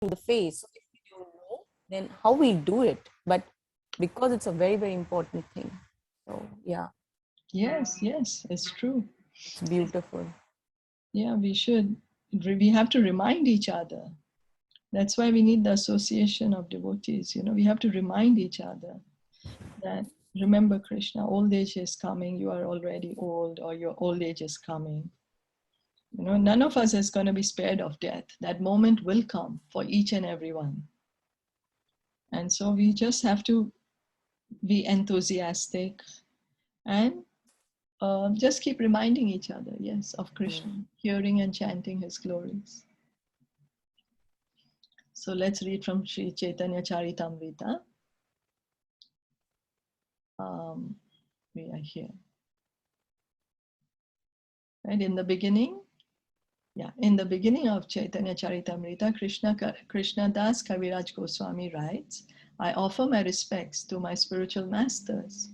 the face. So if we don't know, then how we do it? But because it's a very, very important thing. So yeah. Yes, yes, it's true. It's beautiful. Yeah, we should. We have to remind each other. That's why we need the association of devotees. We have to remind each other that remember Krishna, old age is coming, you are already old, or your old age is coming. None of us is going to be spared of death. That moment will come for each and every one. And so we just have to be enthusiastic and just keep reminding each other, yes, of Krishna, hearing and chanting his glories. So let's read from Sri Caitanya Caritamrita. We are here. Right, in the beginning of Caitanya Caritamrita, Krishna Das Kaviraj Goswami writes, I offer my respects to my spiritual masters.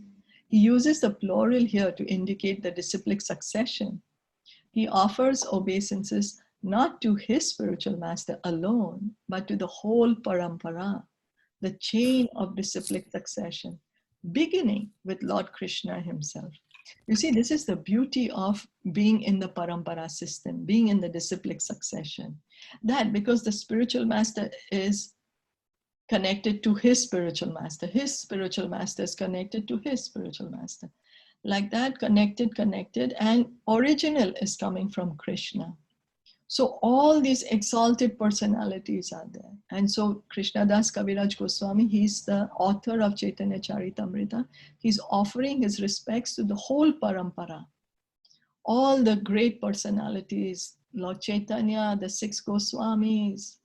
He uses the plural here to indicate the disciplic succession. He offers obeisances not to his spiritual master alone, but to the whole parampara, the chain of disciplic succession, beginning with Lord Krishna himself. You see, this is the beauty of being in the parampara system, being in the disciplic succession. That because the spiritual master is connected to his spiritual master is connected to his spiritual master. Like that, connected, and original is coming from Krishna. So all these exalted personalities are there. And so Krishnadas Kaviraj Goswami, he's the author of Caitanya Caritamrita. He's offering his respects to the whole parampara. All the great personalities, Lord Chaitanya, the 6 Goswamis,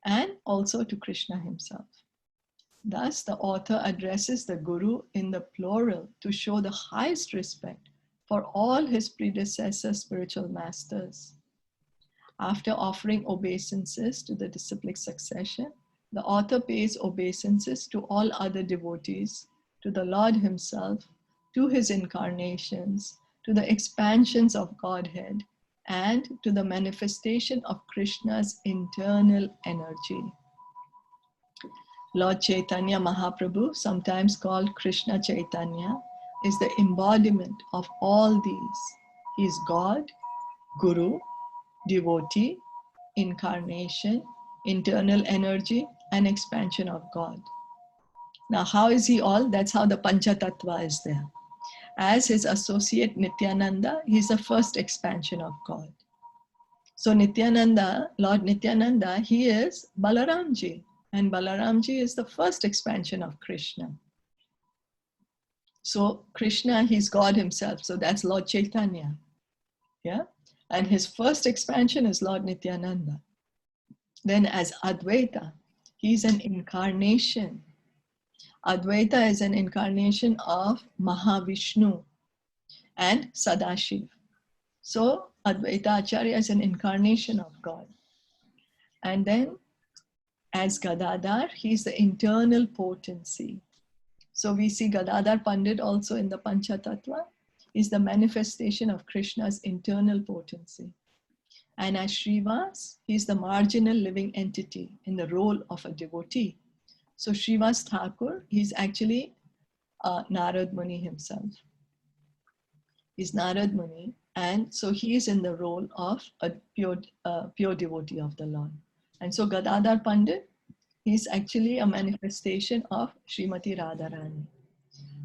and also to Krishna himself. Thus, the author addresses the Guru in the plural to show the highest respect for all his predecessor spiritual masters. After offering obeisances to the disciplic succession, the author pays obeisances to all other devotees, to the Lord himself, to his incarnations, to the expansions of Godhead, and to the manifestation of Krishna's internal energy. Lord Chaitanya Mahaprabhu, sometimes called Krishna Chaitanya, is the embodiment of all these. He is God, Guru, devotee, incarnation, internal energy, and expansion of God. Now, how is he all? That's how the Panchatattva is there. As his associate Nityananda, he's the first expansion of God. So Nityananda, Lord Nityananda, he is Balaramji. And Balaramji is the first expansion of Krishna. So Krishna, he's God himself. So that's Lord Chaitanya. Yeah. And his first expansion is Lord Nityananda. Then as Advaita, he's an incarnation. Advaita is an incarnation of Mahavishnu and Sadashiv. So Advaita Acharya is an incarnation of God. And then as Gadadhar, he's the internal potency. So we see Gadadhar Pandit also in the Panchatattva is the manifestation of Krishna's internal potency. And as Srivas, he's the marginal living entity in the role of a devotee. So Srivas Thakur, he's actually Narad Muni himself. He's Narad Muni, and so he is in the role of a pure devotee of the Lord. And so Gadadhar Pandit, he's actually a manifestation of Srimati Radharani.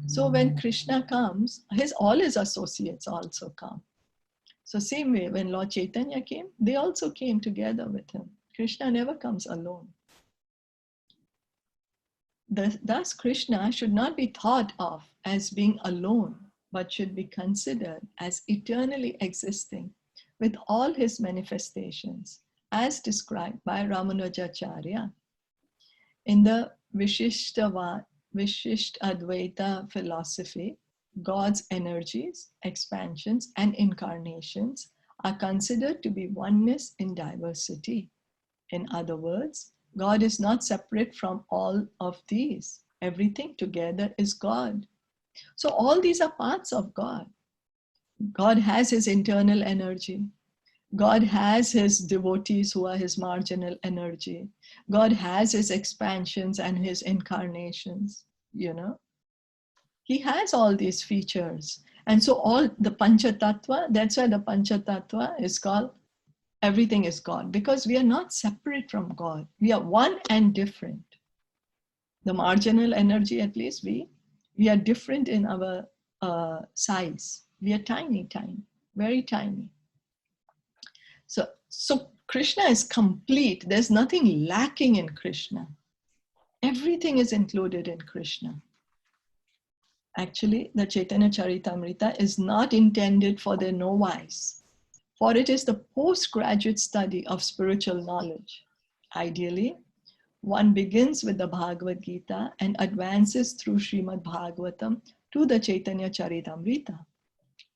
So when Krishna comes, all his associates also come. So same way, when Lord Chaitanya came, they also came together with him. Krishna never comes alone. Thus, Krishna should not be thought of as being alone, but should be considered as eternally existing with all his manifestations, as described by Ramanujacharya. In the Vishishta Advaita philosophy, God's energies, expansions, and incarnations are considered to be oneness in diversity. In other words, God is not separate from all of these. Everything together is God. So all these are parts of God. God has his internal energy. God has his devotees who are his marginal energy. God has his expansions and his incarnations, you know. He has all these features. And so all the Panchatattva, that's why the Panchatattva is called everything is God, because we are not separate from God. We are one and different. The marginal energy, at least, we are different in our size. We are tiny, tiny, very tiny. So Krishna is complete. There's nothing lacking in Krishna. Everything is included in Krishna. Actually, the Caitanya Caritamrita is not intended for the novice, for it is the postgraduate study of spiritual knowledge. Ideally, one begins with the Bhagavad Gita and advances through Srimad Bhagavatam to the Caitanya Caritamrita.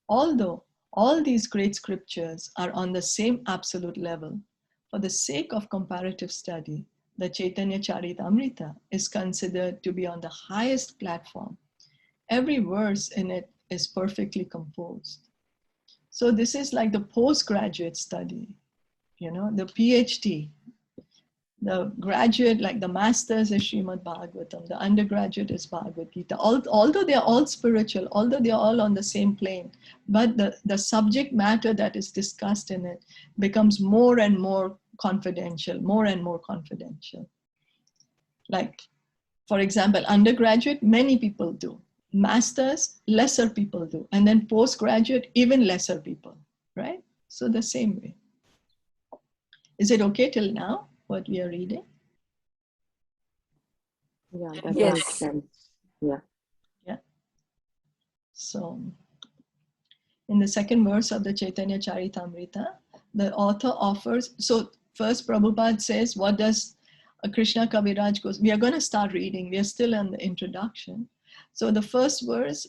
Although all these great scriptures are on the same absolute level, for the sake of comparative study, the Caitanya Caritamrita is considered to be on the highest platform. Every verse in it is perfectly composed. So this is like the postgraduate study, you know, the PhD. The graduate, like the master's is Srimad Bhagavatam, the undergraduate is Bhagavad Gita. Although they are all spiritual, although they are all on the same plane, but the subject matter that is discussed in it becomes more and more confidential, more and more confidential. Like, for example, undergraduate, many people do. Masters, lesser people do. And then postgraduate, even lesser people, right? So the same way. Is it okay till now, what we are reading? Yeah, that Yes. makes sense. Yeah. Yeah. So, in the second verse of the Caitanya Caritamrita, the author offers, so first Prabhupada says, what does Krishna Kaviraj goes? We are going to start reading. We are still in the introduction. So the first verse,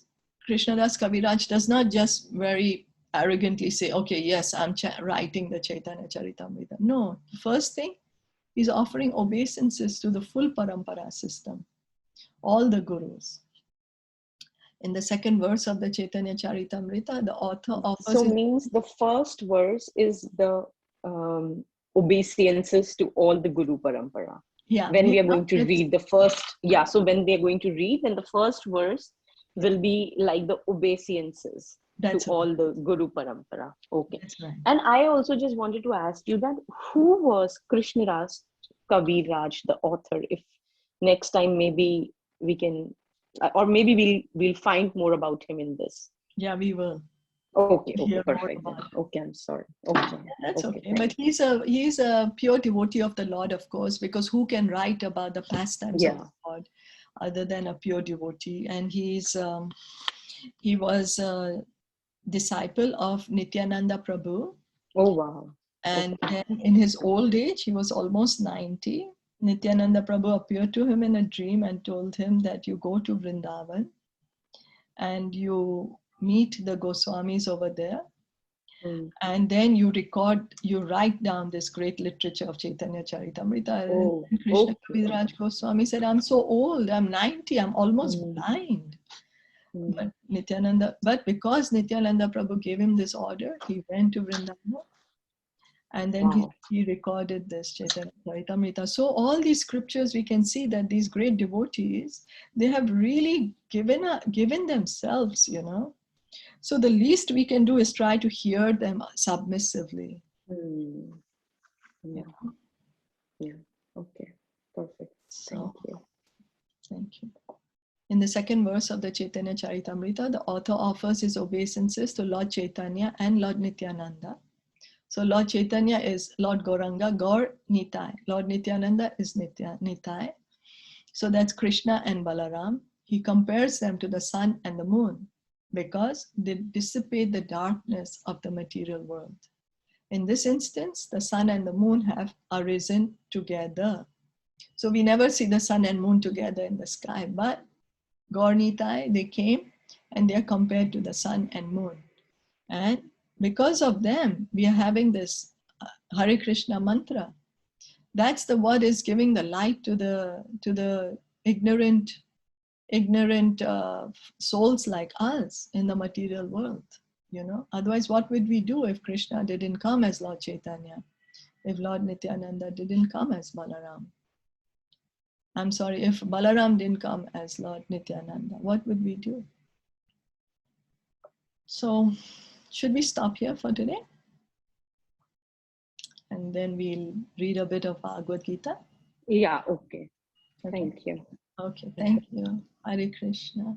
Krishnadas Kaviraj does not just very arrogantly say, okay, yes, I'm writing the Caitanya Caritamrita. No, the first thing, he's offering obeisances to the full parampara system, all the gurus. In the second verse of the Caitanya Caritamrita, the author offers... So means the first verse is the obeisances to all the Guru Parampara. Yeah. When we are going to read the first, yeah, so when they are going to read, then the first verse will be like the obeisances to all the Guru Parampara. Okay. That's right. And I also just wanted to ask you that who was Krishnadas Kaviraj, the author? If next time maybe we can, or maybe we'll find more about him in this. Yeah, we will. Okay, perfect. Okay, I'm sorry. Okay, that's okay. But he's a pure devotee of the Lord, of course, because who can write about the pastimes of the Lord other than a pure devotee? And he was a disciple of Nityananda Prabhu. Oh wow! And then in his old age, he was almost 90. Nityananda Prabhu appeared to him in a dream and told him that you go to Vrindavan and you meet the Goswamis over there. And then you write down this great literature of Caitanya Caritamrita. And Krishna Kaviraj Goswami said, I'm so old, I'm 90, I'm almost blind. But because Nityananda Prabhu gave him this order, he went to Vrindavan. And then he recorded this Caitanya Caritamrita. So all these scriptures, we can see that these great devotees, they have really given themselves, you know. So the least we can do is try to hear them submissively. Yeah. Okay. Perfect. Thank you. In the second verse of the Caitanya Caritamrita, the author offers his obeisances to Lord Chaitanya and Lord Nityananda. So Lord Chaitanya is Lord Gauranga, Gaur Nitai. Lord Nityananda is Nitai. So that's Krishna and Balaram. He compares them to the sun and the moon because they dissipate the darkness of the material world. In this instance, the sun and the moon have arisen together. So we never see the sun and moon together in the sky, but Gaur Nitai, they came and they are compared to the sun and moon. And because of them, we are having this Hare Krishna mantra. That's the word is giving the light to the ignorant souls like us in the material world. you know. Otherwise, what would we do if Krishna didn't come as Lord Chaitanya? If Lord Nityananda didn't come as Balaram? I'm sorry, if Balaram didn't come as Lord Nityananda, what would we do? So, should we stop here for today? And then we'll read a bit of Bhagavad Gita. Yeah, okay. Okay. Thank you. Okay, thank you. Hare Krishna.